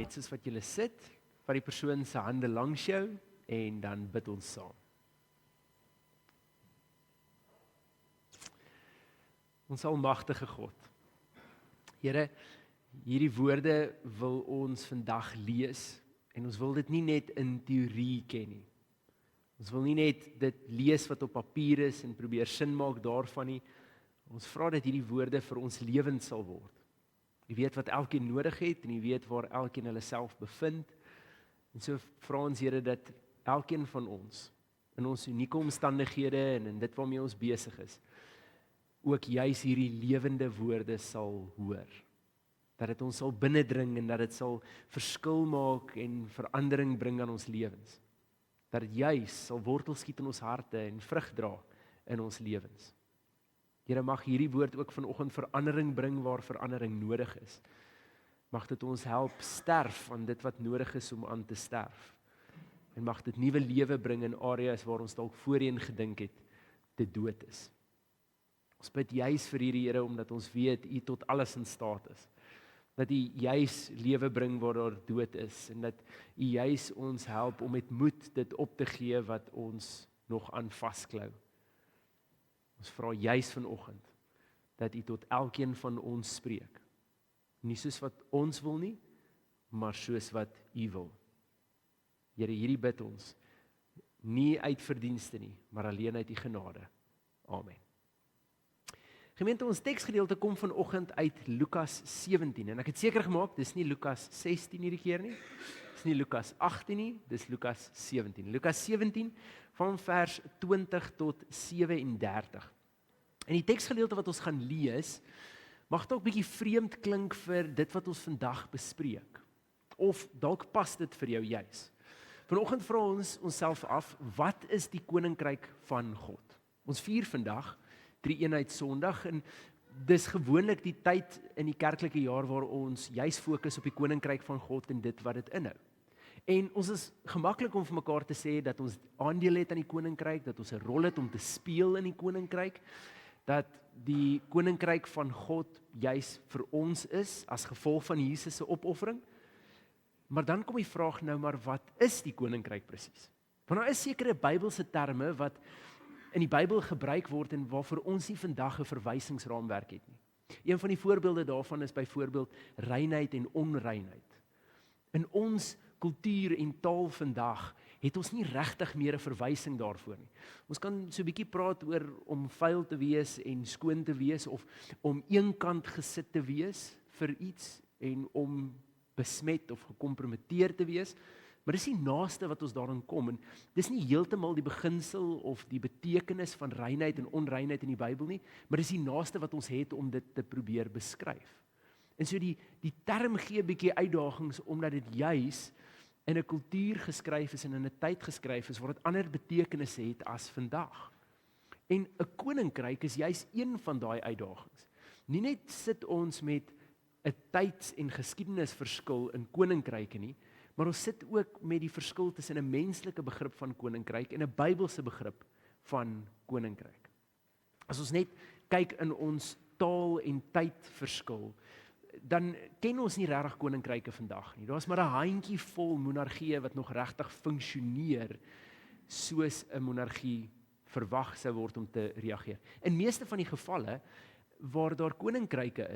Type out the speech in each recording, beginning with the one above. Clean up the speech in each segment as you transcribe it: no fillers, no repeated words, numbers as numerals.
net soos wat jy sit, vat die persoon se hande langs jou en dan bid ons saam. Ons almagtige God. Here, hierdie woorde wil ons vandag lees en ons wil dit nie net in teorie ken nie. Ons wil nie net dit lees wat op papier is en probeer sin maak daarvan nie. Ons vra dat hierdie woorde vir ons lewend sal word. U weet wat elkeen nodig het en u weet waar elkeen hulle self bevind. En so vra ons Here dat elkeen van ons in ons unieke omstandighede en in dit waarmee ons besig is, ook juis hierdie lewende woorde sal hoor. Dat dit ons sal binnendring en dat dit sal verskil maak en verandering bring aan ons lewens. Dat dit juis sal wortel skiet in ons harte en vrug dra in ons lewens. Here, mag hierdie woord ook vanoggend verandering bring waar verandering nodig is. Mag dit ons help sterf aan dit wat nodig is om aan te sterf. En mag dit nuwe lewe bring in areas waar ons dalk voorheen gedink het dit dood is. Ons bid juis vir hierdie Here omdat ons weet U tot alles in staat is. Dat U juis lewe bring waar daar dood is en dat U juis ons help om met moed dit op te gee wat ons nog aan vasklou. Ons vra juis vanoggend dat U tot elkeen van ons spreek. Nie soos wat ons wil nie, maar soos wat U wil. Here, hierdie bid ons nie uit verdienste nie, maar alleen uit U genade. Amen. Gemeente, ons teksgedeelte kom vanoggend uit Lukas 17 en ek het seker gemaak, dis nie Lukas 16 hierdie keer nie, dis nie Lukas 18 nie, dis Lukas 17. Lukas 17 van vers 20 tot 37. En die teksgedeelte wat ons gaan lees, mag dalk bietjie vreemd klink vir dit wat ons vandag bespreek. Of dalk pas dit vir jou juis. Vanoggend vra ons onsself af, wat is die koninkryk van God? Ons vier vandag Drie-eenheid Sondag en dis gewoonlik die tyd in die kerklike jaar waar ons juis fokus op die koninkryk van God en dit wat dit inhou. En ons is gemaklik om vir mekaar te sê dat ons aandeel het aan die koninkryk, dat ons 'n rol het om te speel in die koninkryk, dat die koninkryk van God juis vir ons is as gevolg van Jesus se opoffering. Maar dan kom die vraag nou, maar wat is die koninkryk presies? Want daar is sekere Bybelse terme wat in die Bybel gebruik word en waarvoor ons nie vandag 'n verwysingsraamwerk het nie. Een van die voorbeelde daarvan is byvoorbeeld reinheid en onreinheid. In ons kultuur en taal vandag het ons nie regtig meer 'n verwysing daarvoor nie. Ons kan so 'n bietjie praat oor om vuil te wees en skoon te wees of om eenkant gesit te wees vir iets en om besmet of gekompromiteer te wees. Maar dis die naaste wat ons daarin kom en dis nie heeltemal die beginsel of die betekenis van reinheid en onreinheid in die Bybel nie, maar dis die naaste wat ons het om dit te probeer beskryf. En so die term gee 'n bietjie uitdagings omdat dit juis in 'n kultuur geskryf is en in 'n tyd geskryf is waar dit ander betekenisse het as vandag. En 'n koninkryk is juis een van daai uitdagings. Nie net sit ons met 'n tyds- en geskiedenisverskil in koninkryke nie, maar ons sit ook met die verskil tussen 'n menslike begrip van koninkryk en 'n Bybelse begrip van koninkryk. As ons net kyk in ons taal en tydverskil, dan ken ons nie regtig koninkryke vandag nie. Daar's maar 'n handjie vol monargieë wat nog regtig funksioneer soos 'n monargie verwag sou word om te reageer. In meeste van die gevalle waar daar koninkryke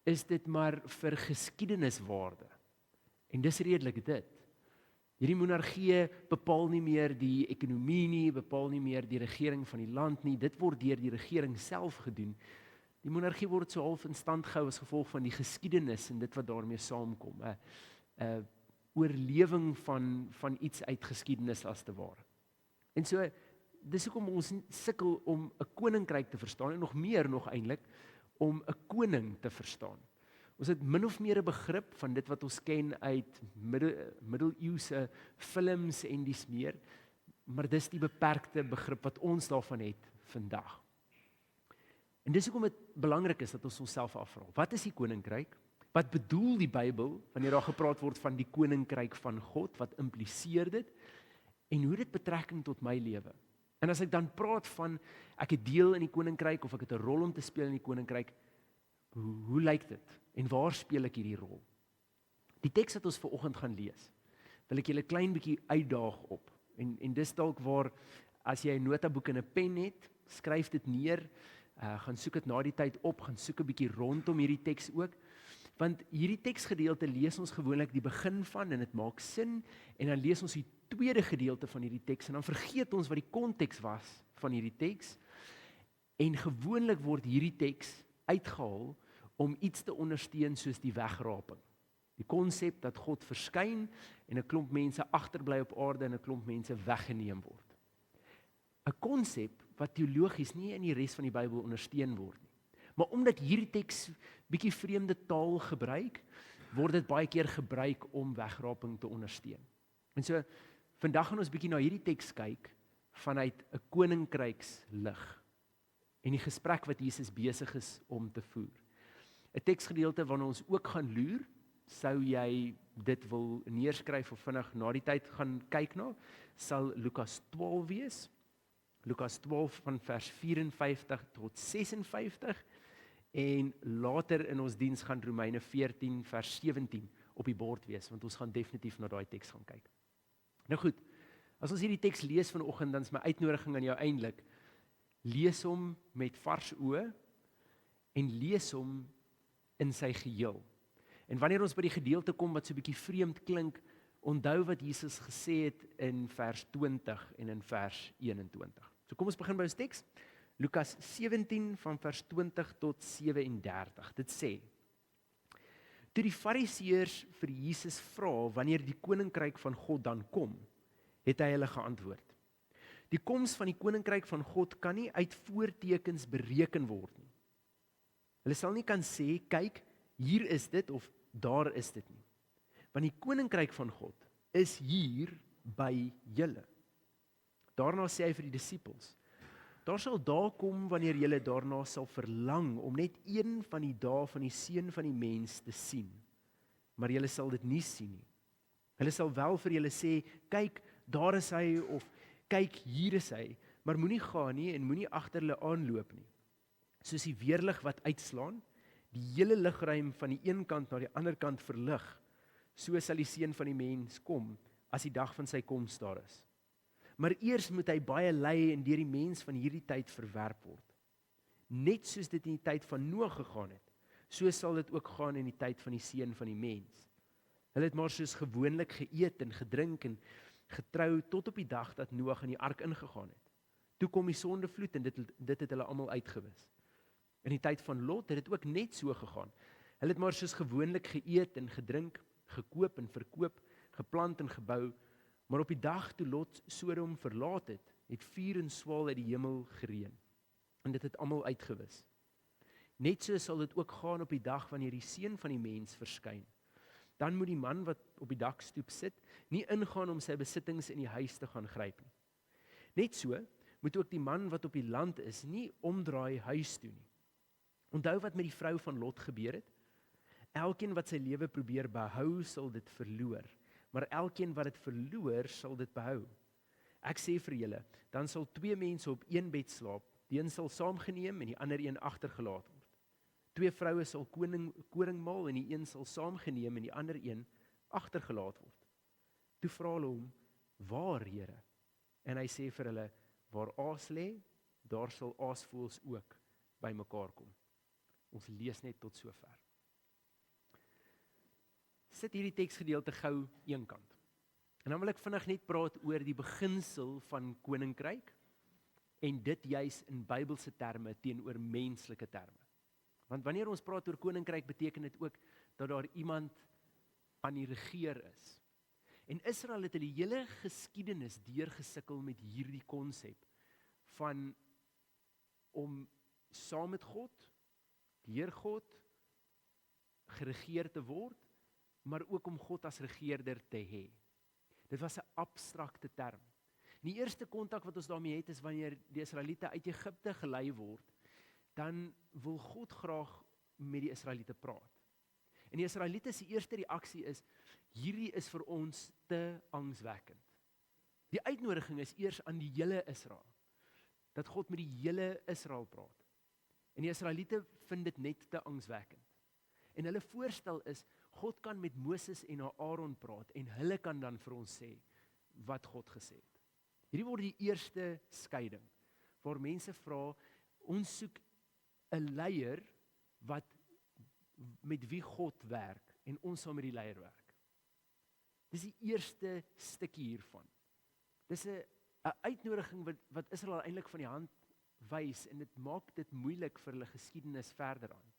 is dit maar vir geskiedeniswaarde. En dis redelik dit. Hierdie monargieë bepaal nie meer die ekonomie nie, bepaal nie meer die regering van die land nie, dit word deur die regering self gedoen. Die monargie word so half in stand gehou as gevolg van die geskiedenis en dit wat daarmee saamkom. 'n Oorlewing van iets uit geskiedenis as te ware. En so, dis hoekom ons sukkel om 'n koninkryk te verstaan en nog meer nog eintlik om 'n koning te verstaan. Ons het min of meer 'n begrip van dit wat ons ken uit middeleeuse films en dies meer, maar dis die beperkte begrip wat ons daarvan het vandag. En dis hoekom dit belangrik is dat ons onsself afvra, wat is die koninkryk? Wat bedoel die Bybel wanneer daar gepraat word van die koninkryk van God? Wat impliseer dit? En hoe dit betrekking tot my lewe? En as ek dan praat van ek het deel in die koninkryk of ek het 'n rol om te speel in die koninkryk, hoe lyk dit? En waar speel ek hierdie rol? Die teks wat ons vanoggend gaan lees, wil ek julle klein bietjie uitdaag op. En dis dalk waar, as jy 'n notaboek en 'n pen het, skryf dit neer, gaan soek dit na die tyd op, gaan soek 'n bietjie rondom hierdie teks ook. Want hierdie teksgedeelte lees ons gewoonlik die begin van en dit maak sin, en dan lees ons die tweede gedeelte van hierdie teks en dan vergeet ons wat die konteks was van hierdie teks. En gewoonlik word hierdie teks uitgehaal om iets te ondersteun soos die wegraping. Die konsep dat God verskyn en 'n klomp mense agterbly op aarde en 'n klomp mense weggeneem word. 'n Konsep wat teologies nie in die res van die Bybel ondersteun word nie. Maar omdat hierdie teks bietjie vreemde taal gebruik, word dit baie keer gebruik om wegraping te ondersteun. En so vandag gaan ons bietjie na hierdie teks kyk vanuit 'n koninkrykslig en die gesprek wat Jesus besig is om te voer. 'n Teksgedeelte waarna ons ook gaan loer, sou jy dit wil neerskryf of vinnig na die tyd gaan kyk na, sal Lukas 12 wees. Lukas 12 van vers 54 tot 56 en later in ons diens gaan Romeine 14 vers 17 op die bord wees, want ons gaan definitief na daai teks gaan kyk. Nou goed, as ons hierdie teks lees vanoggend, dan is my uitnodiging aan jou eintlik, lees hom met vars oë en lees hom in sy geheel. En wanneer ons by die gedeelte kom wat so 'n bietjie vreemd klink, onthou wat Jesus gesê het in vers 20 en in vers 21. So kom ons begin by ons teks. Lukas 17 van vers 20 tot 37. Dit sê: Toe die Fariseërs vir Jesus vra wanneer die koninkryk van God dan kom, het hy hulle geantwoord: Die koms van die koninkryk van God kan nie uit voortekens bereken word nie. Hulle sal nie kan sê, kyk, hier is dit of daar is dit nie. Want die koninkryk van God is hier by julle. Daarna sê hy vir die disippels: Daar sal dae kom wanneer julle daarna sal verlang om net een van die dae van die seun van die mens te sien. Maar julle sal dit nie sien nie. Hulle sal wel vir julle sê, kyk, daar is hy, of kyk, hier is hy, maar moenie gaan nie en moenie agter hulle aanloop nie. Soos die weerlig wat uitslaan, die hele lugruim van die een kant na die ander kant verlig, so sal die seun van die mens kom, as die dag van sy koms daar is. Maar eers moet hy baie ly en deur die mens van hierdie tyd verwerp word. Net soos dit in die tyd van Noag gegaan het, so sal dit ook gaan in die tyd van die seun van die mens. Hulle het maar soos gewoonlik geëet en gedrink en getrou tot op die dag dat Noag in die ark ingegaan het. Toe kom die sondevloed en dit het hulle almal uitgewis. In die tyd van Lot het dit ook net so gegaan. Hulle het maar soos gewoonlik geëet en gedrink, gekoop en verkoop, geplant en gebou, maar op die dag toe Lot Sodom verlaat het, het vuur en swaal uit die hemel gereën, en dit het almal uitgewis. Net so sal dit ook gaan op die dag wanneer die seun van die mens verskyn. Dan moet die man wat op die dakstoep sit, nie ingaan om sy besittings in die huis te gaan gryp nie. Net so moet ook die man wat op die land is, nie omdraai huis toe nie. Onthou wat met die vrou van Lot gebeur het? Elkeen wat sy lewe probeer behou, sal dit verloor, maar elkeen wat dit verloor, sal dit behou. Ek sê vir julle, dan sal 2 mense op een bed slaap, die een sal saamgeneem en die ander een agtergelaat word. 2 vroue sal koring maal en die een sal saamgeneem en die ander een agtergelaat word. Toe vra hulle hom, waar, Here? En hy sê vir hulle, waar aas lê, daar sal aasvoëls ook by mekaar kom. Ons lees net tot sover. Sit hierdie teksgedeelte gou eenkant. En dan wil ek vinnig net praat oor die beginsel van koninkryk en dit juis in Bybelse terme teenoor menslike terme. Want wanneer ons praat oor koninkryk, beteken dit ook dat daar iemand aan die regeer is. En Israel het die hele geskiedenis deurgesukkel met hierdie konsep van om saam met God, deur God, geregeer te word, maar ook om God as regeerder te hê. Dit was 'n abstrakte term. Die eerste kontak wat ons daarmee het, is wanneer die Israeliete uit Egipte gelei word, dan wil God graag met die Israeliete praat. En die Israeliete se eerste reaksie is, hierdie is vir ons te angswekkend. Die uitnodiging is eers aan die hele Israel, dat God met die hele Israel praat. En die Israeliete vind dit net te angswekkend. En hulle voorstel is, God kan met Moses en Aaron praat, en hulle kan dan vir ons sê, wat God gesê het. Hierdie word die eerste skeiding, waar mense vra, ons soek 'n leier, met wie God werk, en ons sal met die leier werk. Dis die eerste stukkie hiervan. Dis 'n uitnodiging wat Israel eintlik van die hand wys, en dit maak dit moeilik vir hulle geskiedenis verder aan.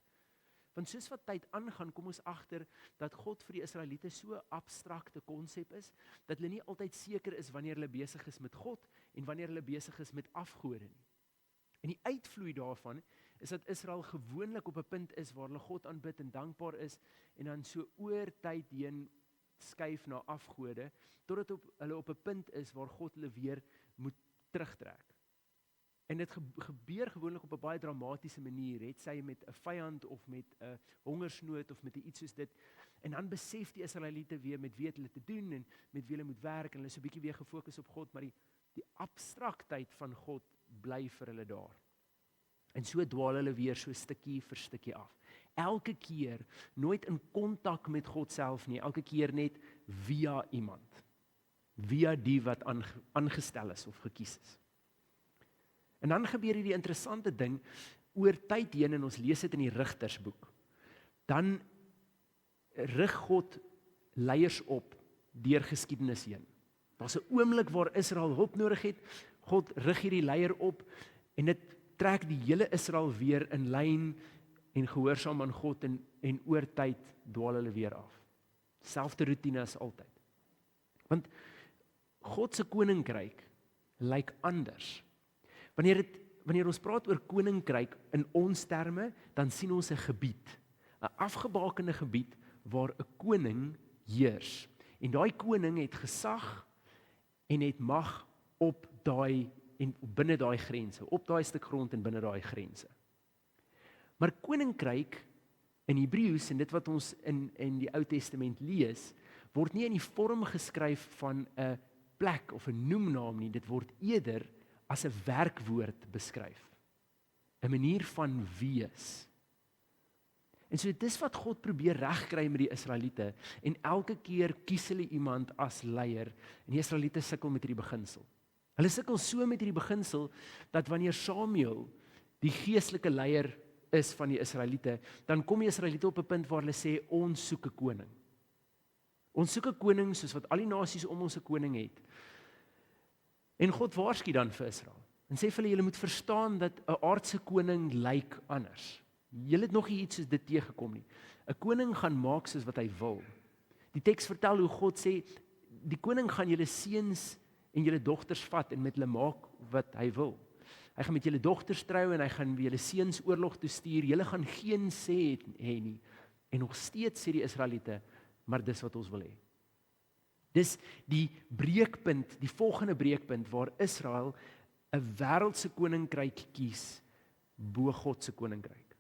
Want soos wat tyd aangaan, kom ons agter dat God vir die Israeliete so 'n abstrakte konsep is, dat hulle nie altyd seker is wanneer hulle besig is met God, en wanneer hulle besig is met afgode nie. En die uitvloei daarvan is dat Israel gewoonlik op 'n punt is waar hulle God aanbid en dankbaar is, en dan so oor tyd heen skuif na afgode, totdat hulle op 'n punt is waar God hulle weer moet terugtrek. En dit gebeur gewoonlik op 'n baie dramatiese manier, het sy met 'n vyand of met 'n hongersnood of met iets soos dit. En dan besef die Israeliete weer met wie hulle te doen en met wie hulle moet werk, en hulle is so 'n bietjie weer gefokus op God, maar die abstraktheid van God bly vir hulle daar. En so dwaal hulle weer so stukkie vir stukkie af. Elke keer nooit in kontak met God self nie, elke keer net via iemand. Via die wat aangestel is of gekies is. En dan gebeur hierdie interessante ding oor tyd heen, en ons lees dit in die Rigtersboek. Dan rig God leiers op deur geskiedenis heen. Daar's 'n oomblik waar Israel hulp nodig het. God rig hierdie leier op, en dit trek die hele Israel weer in lyn en gehoorsaam aan God, en oor tyd dwaal hulle weer af. Selfde roetine as altyd. Want God se koninkryk lyk anders. Wanneer ons praat oor koninkryk in ons terme, dan sien ons 'n gebied, 'n afgebakende gebied waar 'n koning heers. En daai koning het gesag en het mag op daai en binne daai grense, op daai stuk grond en binne daai grense. Maar koninkryk in Hebreëus, en dit wat ons in die Ou Testament lees, word nie in die vorm geskryf van 'n plek of 'n noemnaam nie, dit word eerder as 'n werkwoord beskryf. 'n Manier van wees. En so dis wat God probeer regkry met die Israeliete, en elke keer kies hulle iemand as leier, en die Israeliete sukkel met hierdie beginsel. Hulle sukkel so met hierdie beginsel, dat wanneer Samuel die geestelike leier is van die Israeliete, dan kom die Israeliete op 'n punt waar hulle sê, ons soek 'n koning. Ons soek 'n koning soos wat al die nasies om ons 'n koning het. En God waarsku dan vir Israel, en sê vir hulle, julle moet verstaan dat 'n aardse koning lyk anders. Julle het nog nie iets soos dit teëgekom nie. 'n Koning gaan maak soos wat hy wil. Die teks vertel hoe God sê, die koning gaan julle seuns en julle dogters vat en met hulle maak wat hy wil. Hy gaan met julle dogters trou, en hy gaan julle seuns oorlog toe stuur. Julle gaan geen sê hê nie. En nog steeds sê die Israeliete, maar dis wat ons wil hê. Dis die breekpunt, die volgende breekpunt waar Israel 'n wêreldse koninkryk kies bo God se koninkryk.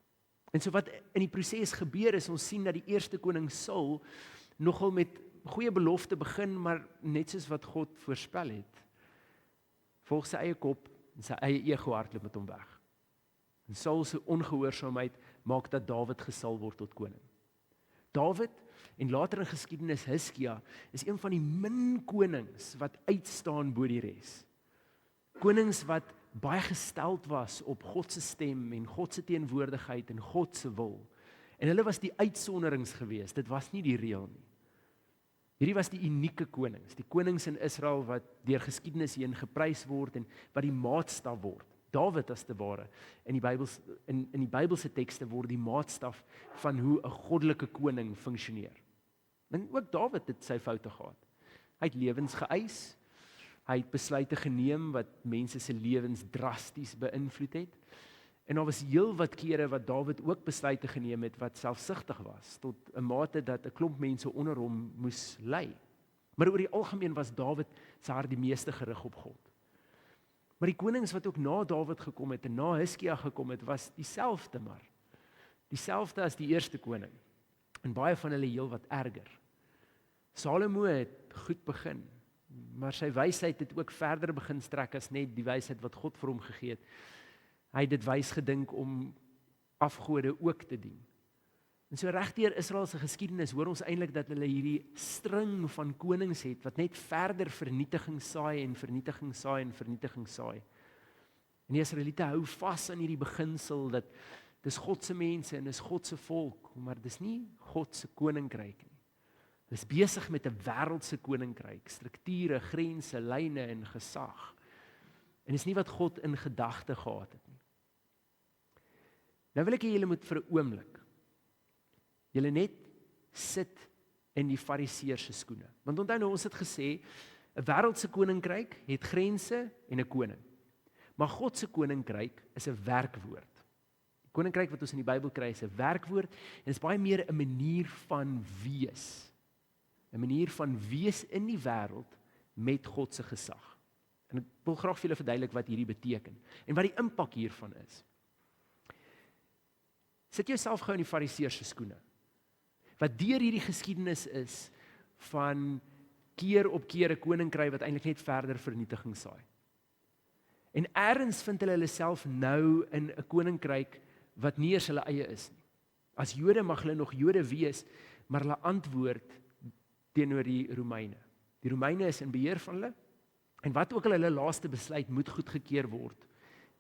En so wat in die proses gebeur is, ons sien dat die eerste koning Saul nogal met goeie belofte begin, maar net soos wat God voorspel het, volg sy eie kop en sy eie ego hardloop met hom weg. En Saul se ongehoorsaamheid maak dat Dawid gesalf word tot koning. Dawid, en later in geskiedenis Hiskia, is een van die min konings wat uitstaan bo die res. Konings wat baie gesteld was op God se stem en God se teenwoordigheid en God se wil. En hulle was die uitsonderings geweest, dit was nie die reël nie. Hierdie was die unieke konings, die konings in Israel wat deur geskiedenis heen geprys word en wat die maatstaf word. Dawid as te ware, in die Bybelse tekste word die maatstaf van hoe 'n goddelike koning funksioneer. En ook Dawid het sy foute gehad. Hy het lewens geëis, hy het besluite geneem wat mense se lewens drasties beïnvloed het. En daar was heel wat kere wat Dawid ook besluite geneem het wat selfsugtig was, tot 'n mate dat 'n klomp mense onder hom moes ly. Maar oor die algemeen was Dawid se hart die meeste gerig op God. Maar die konings wat ook na Dawid gekom het en na Hiskia gekom het, was dieselfde maar. Dieselfde as die eerste koning. En baie van hulle heel wat erger. Salomo het goed begin, maar sy wysheid het ook verder begin strek as net die wysheid wat God vir hom gegee het. Hy het dit wys gedink om afgode ook te dien. En so regdeur Israel se geskiedenis hoor ons eintlik dat hulle hierdie string van konings het wat net verder vernietiging saai en vernietiging saai en vernietiging saai. En die Israeliete hou vas aan hierdie beginsel dat dis God se mense en dis God se volk, maar dis nie God se koninkryk nie. Dis besig met 'n wêreldse koninkryk, strukture, grense, lyne en gesag. En dis nie wat God in gedagte gehad het nie. Nou wil ek hê julle moet vir 'n oomblik julle net sit in die Fariseërs se skoene. Want onthou nou ons het gesê 'n wêreldse koninkryk het grense en 'n koning. Maar God se koninkryk is 'n werkwoord. Die koninkryk wat ons in die Bybel kry is 'n werkwoord en dit is baie meer 'n manier van wees. 'n Manier van wees in die wêreld met God se gesag. En ek wil graag vir julle verduidelik wat hierdie beteken en wat die impak hiervan is. Sit jouself gou in die Fariseërs se skoene. Wat deur hierdie geskiedenis is van keer op keer 'n koninkryk wat eintlik net verder vernietiging saai. En ergens vind hulle self nou in 'n koninkryk wat nie eens hulle eie is nie. As Jode mag hulle nog Jode wees, maar hulle antwoord teenoor die Romeine. Die Romeine is in beheer van hulle en wat ook al hulle laaste besluit moet goedgekeur word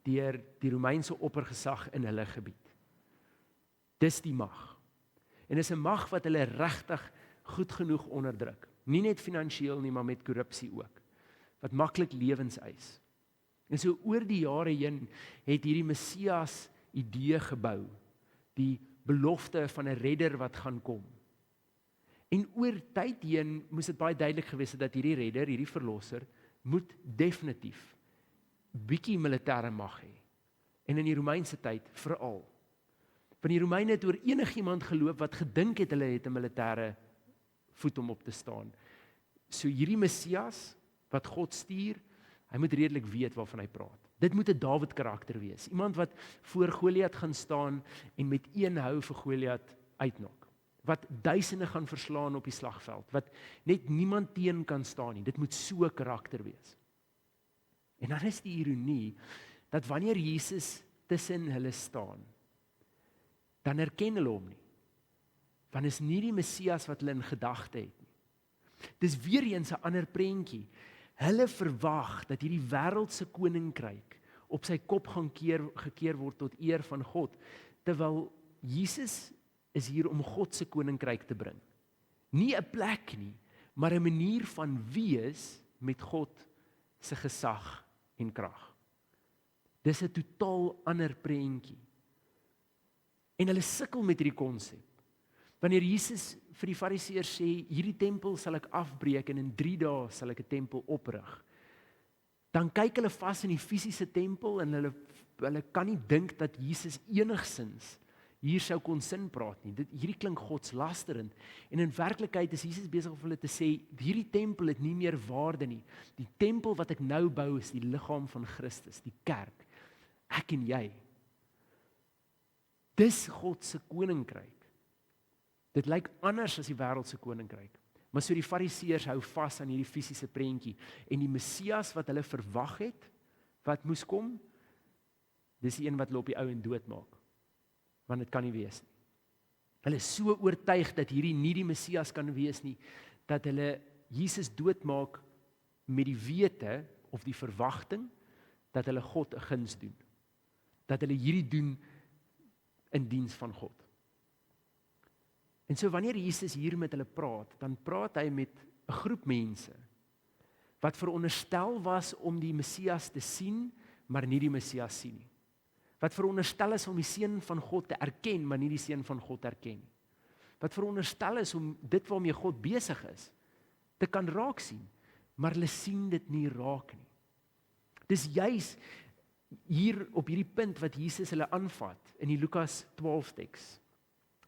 deur die Romeinse oppergesag in hulle gebied. Dis die mag. En dis 'n mag wat hulle regtig goed genoeg onderdruk. Nie net finansiëel nie, maar met korrupsie ook. Wat maklik lewens eis. En so oor die jare heen het hierdie Messias idee gebou, die belofte van 'n redder wat gaan kom. En oor tyd heen moes dit baie duidelik gewees het dat hierdie redder, hierdie verlosser, moet definitief bietjie militêre mag hê. En in die Romeinse tyd veral. Want die Romeine het oor enigiemand geloop wat gedink het hulle het 'n militêre voet om op te staan. So hierdie Messias wat God stuur, hy moet redelik weet waarvan hy praat. Dit moet 'n Dawid karakter wees. Iemand wat voor Goliat gaan staan en met een hou vir Goliat uitknok. Wat duisende gaan verslaan op die slagveld. Wat net niemand teen kan staan nie. Dit moet so 'n karakter wees. En dan is die ironie dat wanneer Jesus tussen hulle staan, dan herken hulle hom nie. Want is nie die Messias wat hulle in gedagte het nie. Dis weer eens 'n ander prentjie. Hulle verwag dat hierdie wêreldse koninkryk op sy kop gaan gekeer word tot eer van God, terwyl Jesus is hier om God se koninkryk te bring. Nie 'n plek nie, maar 'n manier van wees met God se gesag en krag. Dis 'n totaal ander prentjie. En hulle sukkel met hierdie konsep. Wanneer Jesus vir die Fariseërs sê, hierdie tempel sal ek afbreek en in 3 dae sal ek 'n tempel oprig, dan kyk hulle vas in die fisiese tempel en hulle kan nie dink dat Jesus enigsins hier sou kon sin praat nie. Hierdie klink godslasterend. En in werklikheid is Jesus besig om hulle te sê, hierdie tempel het nie meer waarde nie. Die tempel wat ek nou bou is die liggaam van Christus, die kerk. Ek en jy. Dis God se koninkryk. Dit lyk anders as die wêreldse koninkryk. Maar so die Fariseërs hou vas aan hierdie fisiese prentjie en die Messias wat hulle verwag het, wat moes kom, dis die een wat hulle op die ou en doodmaak. Want dit kan nie wees nie. Hulle is so oortuig dat hierdie nie die Messias kan wees nie, dat hulle Jesus doodmaak met die wete of die verwagting dat hulle God 'n guns doen. Dat hulle hierdie doen in diens van God. En so wanneer Jesus hier met hulle praat, dan praat hy met 'n groep mense wat veronderstel was om die Messias te sien, maar nie die Messias sien nie. Wat veronderstel is om die seun van God te erken, maar nie die seun van God erken nie. Wat veronderstel is om dit waarmee God besig is, te kan raak sien, maar hulle sien dit nie raak nie. Dis juis hier op hierdie punt wat Jesus hulle aanvat in die Lukas 12 teks.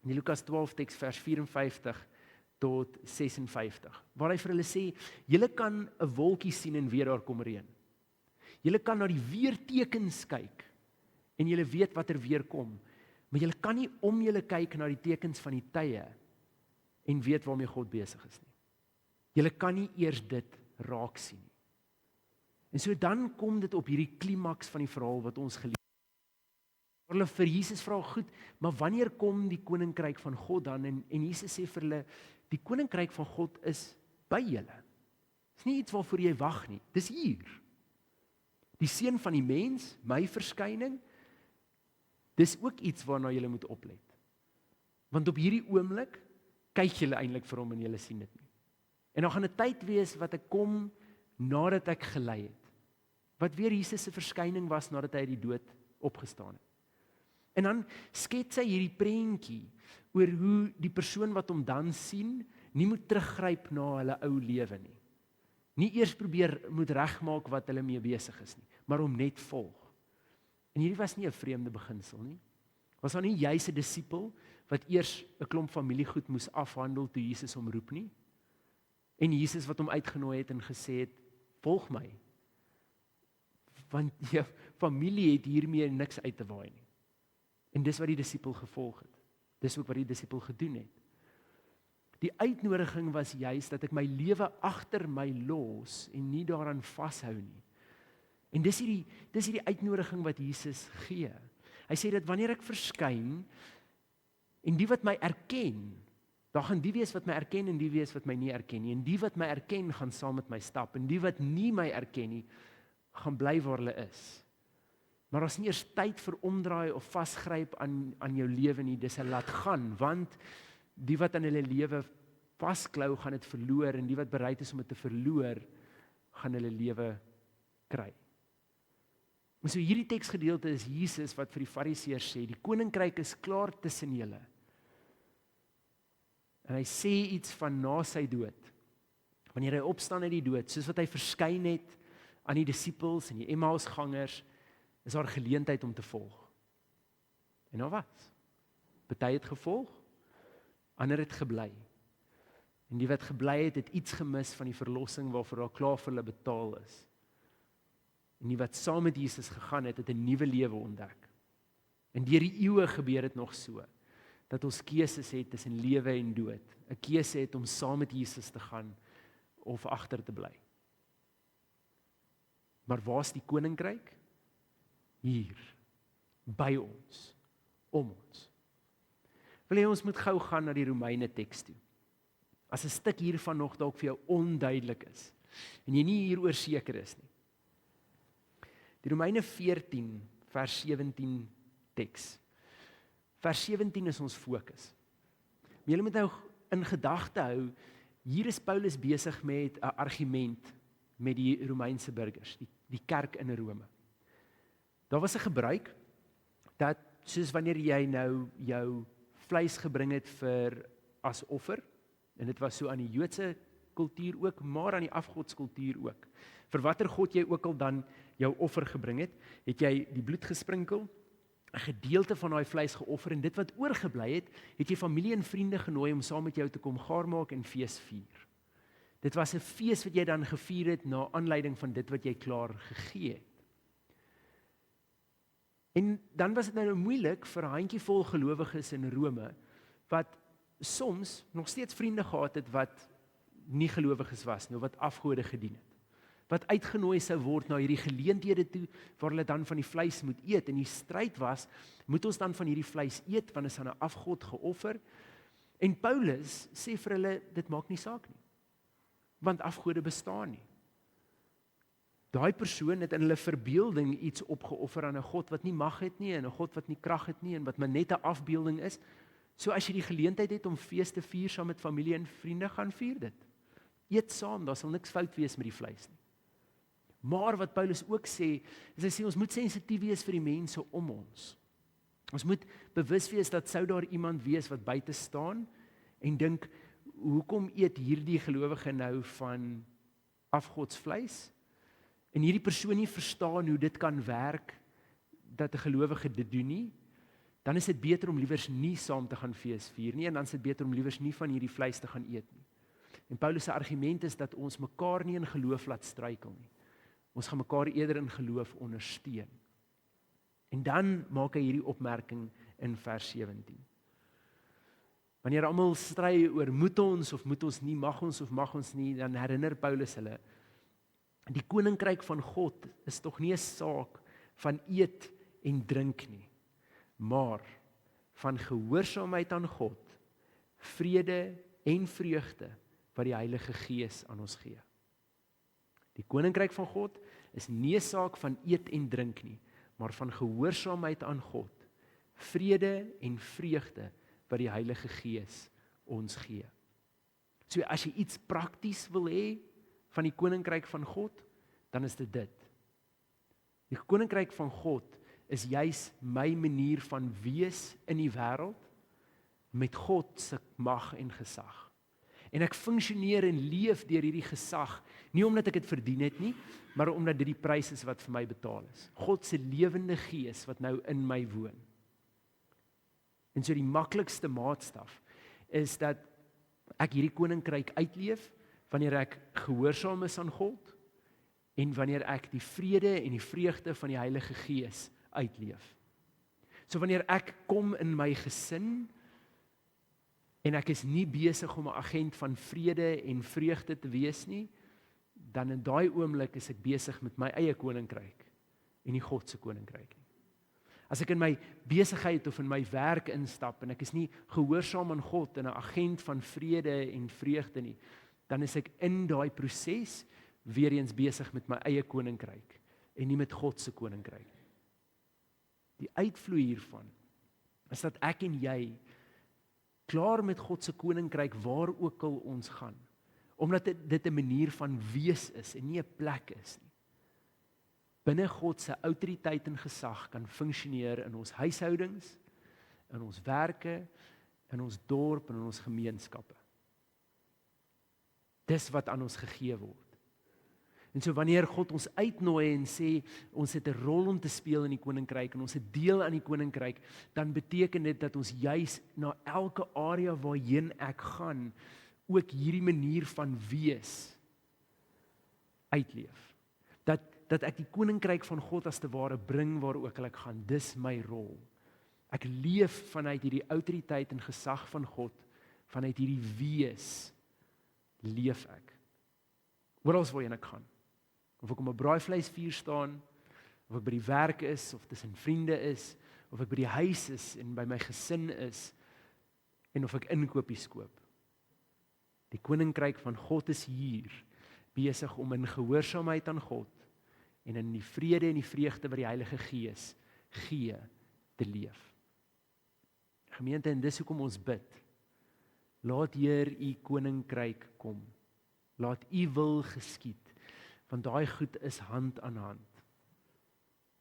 In die Lukas 12 teks vers 54 tot 56, waar hy vir hulle sê, julle kan 'n wolkie sien en weet daar kom reën. Julle kan na die weertekens kyk en julle weet watter weer kom, maar julle kan nie om julle kyk na die tekens van die tye en weet waarmee God besig is nie. Julle kan nie eers dit raak sien nie. En so dan kom dit op hierdie klimaks van die verhaal wat ons gelees het. hulle vir Jesus vra, goed, maar wanneer kom die koninkryk van God dan? En Jesus sê vir hulle, die koninkryk van God is by julle. Dis nie iets waarvoor jy wag nie, dis hier. Die seun van die mens, my verskyning, dis ook iets waarna jy moet oplet. Want op hierdie oomblik kyk jy eintlik vir hom en jy sien dit nie. En dan gaan 'n tyd wees wat ek kom nadat ek gelei het. Wat weer Jesus se verskyning was nadat hy uit die dood opgestaan het. En dan skets hy hierdie prentjie oor hoe die persoon wat hom dan sien, nie moet teruggryp na hulle ou lewe nie. Nie eers probeer moet regmaak wat hulle mee besig is nie, maar hom net volg. En hierdie was nie 'n vreemde beginsel nie. Was daar nie juis 'n disipel wat eers 'n klomp familiegoed moes afhandel toe Jesus hom roep nie? En Jesus wat hom uitgenooi het en gesê het, volg my. Want jou familie het hiermee niks uit te waai nie. En dis wat die disipel gevolg het. Dis ook wat die disipel gedoen het. Die uitnodiging was juis dat ek my lewe agter my los en nie daaraan vashou nie. En dis hierdie uitnodiging wat Jesus gee. Hy sê dat wanneer ek verskyn en die wat my erken, daar gaan die wees wat my erken en die wees wat my nie erken nie. En die wat my erken gaan saam met my stap en die wat nie my erken nie, gaan bly waar hulle is. Maar daar's nie eers tyd vir omdraai of vasgryp aan jou lewe nie, dis 'n laat gaan, want die wat aan hulle lewe vasklou gaan dit verloor en die wat bereid is om dit te verloor, gaan hulle lewe kry. En so hierdie teksgedeelte is Jesus wat vir die Fariseërs sê, die koninkryk is klaar tussen julle. En hy sê iets van na sy dood. Wanneer hy opstaan uit die dood, soos wat hy verskyn het aan die disippels en die Emmausgangers, is daar geleentheid om te volg. En nou wat? Party het gevolg, ander het gebly. En die wat gebly het, het iets gemis van die verlossing waarvoor daar klaar vir hulle betaal is. En die wat saam met Jesus gegaan het, het 'n nuwe lewe ontdek. En deur die eeue gebeur dit nog so, dat ons keuses het tussen lewe en dood. 'n Keuse het om saam met Jesus te gaan of agter te bly. Maar waar's die koninkryk? Hier, by ons, om ons. Wil jy ons moet gou gaan na die Romeine teks toe. As 'n stuk hiervan nog dalk vir jou onduidelik is en jy nie hieroor seker is nie. Die Romeine 14 vers 17 teks. Vers 17 is ons fokus. Maar julle moet nou in gedagte hou, hier is Paulus besig met 'n argument met die Romeinse burgers, die kerk in Rome. Daar was 'n gebruik dat soos wanneer jy nou jou vleis gebring het vir as offer, en dit was so aan die Joodse kultuur ook, maar aan die afgodskultuur ook. Vir watter god jy ook al dan jou offer gebring het jy die bloed gesprinkel, 'n gedeelte van daai vleis geoffer en dit wat oorgebly het jy familie en vriende genooi om saam met jou te kom gaarmaak en fees vier. Dit was 'n fees wat jy dan gevier het na aanleiding van dit wat jy klaar gegee het. En dan was dit nou moeilik vir 'n handjievol gelowiges in Rome wat soms nog steeds vriende gehad het wat nie gelowiges was nie, of wat afgode gedien het. Wat uitgenooi sou word na hierdie geleenthede toe waar hulle dan van die vleis moet eet. En die stryd was, moet ons dan van hierdie vleis eet want is aan 'n afgod geoffer? En Paulus sê vir hulle, dit maak nie saak nie. Want afgode bestaan nie. Daai persoon het in hulle verbeelding iets opgeoffer aan 'n God wat nie mag het nie en 'n God wat nie krag het nie en wat maar net 'n afbeelding is. So as jy die geleentheid het om fees te vier saam met familie en vriende, gaan vier dit. Eet saam, daar sal niks fout wees met die vleis nie. Maar wat Paulus ook sê, is hy sê ons moet sensitief wees vir die mense om ons. Ons moet bewus wees dat sou daar iemand wees wat buite staan en dink, hoekom eet hierdie gelowige nou van afgodsvleis? En hierdie persoon nie verstaan hoe dit kan werk, dat 'n gelowige dit doen nie, dan is dit beter om liewers nie saam te gaan fees vier nie, en dan is dit beter om liewers nie van hierdie vleis te gaan eet nie. En Paulus se argument is dat ons mekaar nie in geloof laat struikel nie. Ons gaan mekaar eerder in geloof ondersteun. En dan maak hy hierdie opmerking in vers 17. Wanneer almal stry oor moet ons of moet ons nie, mag ons of mag ons nie, dan herinner Paulus hulle, die koninkryk van God is tog nie 'n saak van eet en drink nie, maar van gehoorsaamheid aan God, vrede en vreugde wat die Heilige Gees aan ons gee. Die koninkryk van God is nie 'n saak van eet en drink nie, maar van gehoorsaamheid aan God, vrede en vreugde wat die Heilige Gees ons gee. So as jy iets prakties wil hê van die koninkryk van God, dan is dit dit. Die koninkryk van God is juis my manier van wees in die wêreld met God se mag en gesag. En ek funksioneer en leef deur hierdie gesag, nie omdat ek dit verdien het nie, maar omdat dit die prys is wat vir my betaal is. God se lewende Gees wat nou in my woon. En so die maklikste maatstaf is dat ek hierdie koninkryk uitleef wanneer ek gehoorsaam is aan God en wanneer ek die vrede en die vreugde van die Heilige Gees uitleef. So wanneer ek kom in my gesin en ek is nie besig om 'n agent van vrede en vreugde te wees nie, dan in daai oomblik is ek besig met my eie koninkryk en nie God se koninkryk nie. As ek in my besigheid of in my werk instap en ek is nie gehoorsaam aan God en 'n agent van vrede en vreugde nie, dan is ek in daai proses weer eens besig met my eie koninkryk en nie met God se koninkryk nie. Die uitvloei hiervan is dat ek en jy klaar met God se koninkryk waar ook al ons gaan, omdat dit 'n manier van wees is en nie 'n plek is nie. Binne God se autoriteit en gesag kan funksioneer in ons huishoudings, in ons werke, in ons dorp en in ons gemeenskappe. Dis wat aan ons gegee word. En so wanneer God ons uitnooi en sê ons het 'n rol om te speel in die koninkryk en ons het deel aan die koninkryk, dan beteken dit dat ons juis na elke area waarheen ek gaan, ook hierdie manier van wees uitleef. Dat ek die koninkryk van God as te ware bring waar ook al ek gaan, dis my rol. Ek leef vanuit hierdie autoriteit en gesag van God, vanuit hierdie wees leef ek. Oral waarheen ek gaan. Of ek om 'n braaivleisvuur staan, of ek by die werk is, of tussen vriende is, of ek by die huis is en by my gesin is, en of ek inkopies koop. Die koninkryk van God is hier, besig om in gehoorsaamheid aan God, en in die vrede en die vreugde wat die Heilige Gees gee, te leef. Gemeente, en dis hoekom ons bid. Laat Heer U koninkryk kom. Laat U wil geskied. Want daai goed is hand aan hand.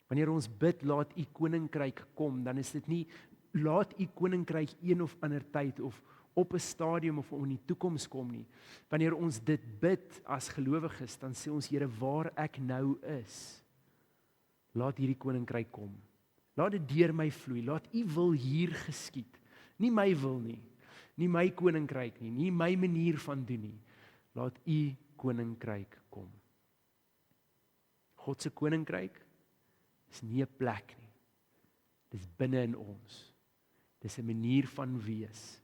Wanneer ons bid, laat U koninkryk kom, dan is dit nie, laat U koninkryk een of ander tyd, of op 'n stadium, of in die toekoms kom nie. Wanneer ons dit bid as gelowiges, dan sê ons, Here, waar ek nou is, laat hierdie koninkryk kom. Laat dit deur my vloei, laat U wil hier geskied. Nie my wil nie, nie my koninkryk nie, nie my manier van doen nie. Laat U koninkryk kom. God se koninkryk is nie 'n plek nie. Dis binne in ons. Dis 'n manier van wees.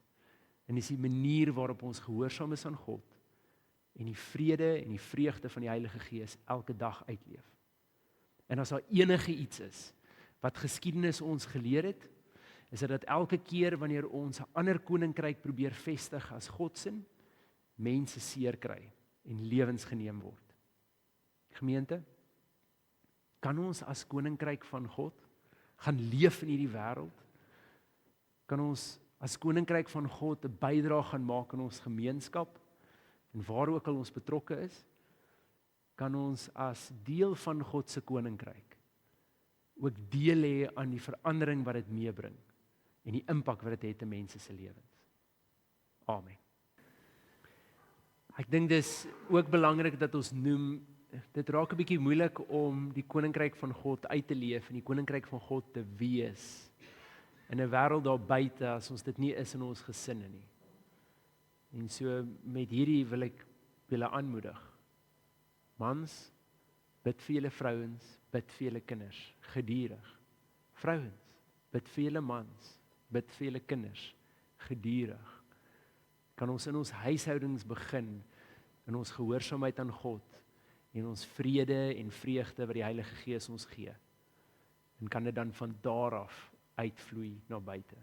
En dis die manier waarop ons gehoorsaam is aan God en die vrede en die vreugde van die Heilige Gees elke dag uitleef. En as daar enige iets is wat geskiedenis ons geleer het, is dit dat elke keer wanneer ons 'n ander koninkryk probeer vestig as God se, mense seer kry en lewens geneem word. Gemeente, kan ons as koninkryk van God gaan leef in hierdie wêreld? Kan ons as koninkryk van God 'n bydrae gaan maak in ons gemeenskap en waar ook al ons betrokke is? Kan ons as deel van God se koninkryk ook deel hê aan die verandering wat dit meebring en die impak wat dit het in mense se lewens? Amen. Ek dink dis ook belangrik dat ons noem, dit raak 'n bietjie moeilik om die koninkryk van God uit te leef en die koninkryk van God te wees in 'n wêreld daar buite as ons dit nie is in ons gesinne nie. En so met hierdie wil ek julle aanmoedig. Mans, bid vir julle vrouens, bid vir julle kinders, gedurig. Vrouens, bid vir julle mans, bid vir julle kinders, gedurig. Kan ons in ons huishoudings begin, in ons gehoorsaamheid aan God, en ons vrede en vreugde wat die Heilige Gees ons gee. En kan dit dan van daar af uitvloei na buite.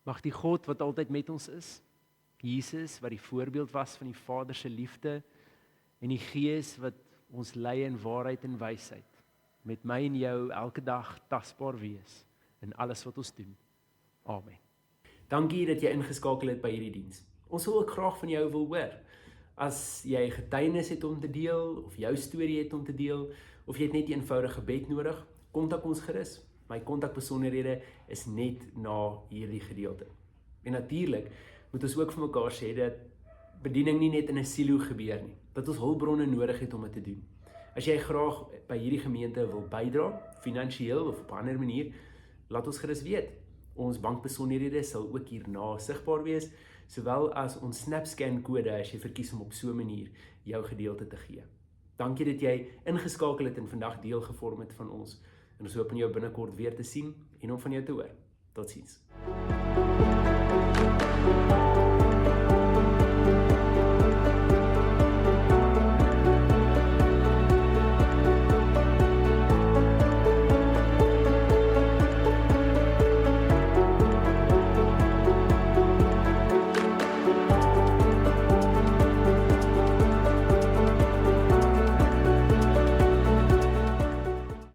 Mag die God wat altyd met ons is, Jesus wat die voorbeeld was van die Vader se liefde en die Gees wat ons lei in waarheid en wysheid, met my en jou elke dag tasbaar wees in alles wat ons doen. Amen. Dankie dat jy ingeskakel het by hierdie diens. Ons wil ook graag van jou wil hoor. As jy getuienis het om te deel, of jou storie het om te deel, of jy het net 'n eenvoudige gebed nodig, kontak ons gerus. My kontakbesonderhede is net na hierdie gedeelte. En natuurlik moet ons ook vir mekaar sê dat bediening nie net in 'n silo gebeur nie, dat ons hulpbronne nodig het om dit te doen. As jy graag by hierdie gemeente wil bydra, finansiëel of op 'n ander manier, laat ons gerus weet. Ons bankbesonderhede sal ook hierna sigbaar wees, sowel as ons SnapScan kode as jy verkies om op so 'n manier jou gedeelte te gee. Dankie dat jy ingeskakel het en vandag deel gevorm het van ons. En ons hoop om jou binnekort weer te sien en om van jou te hoor. Totsiens.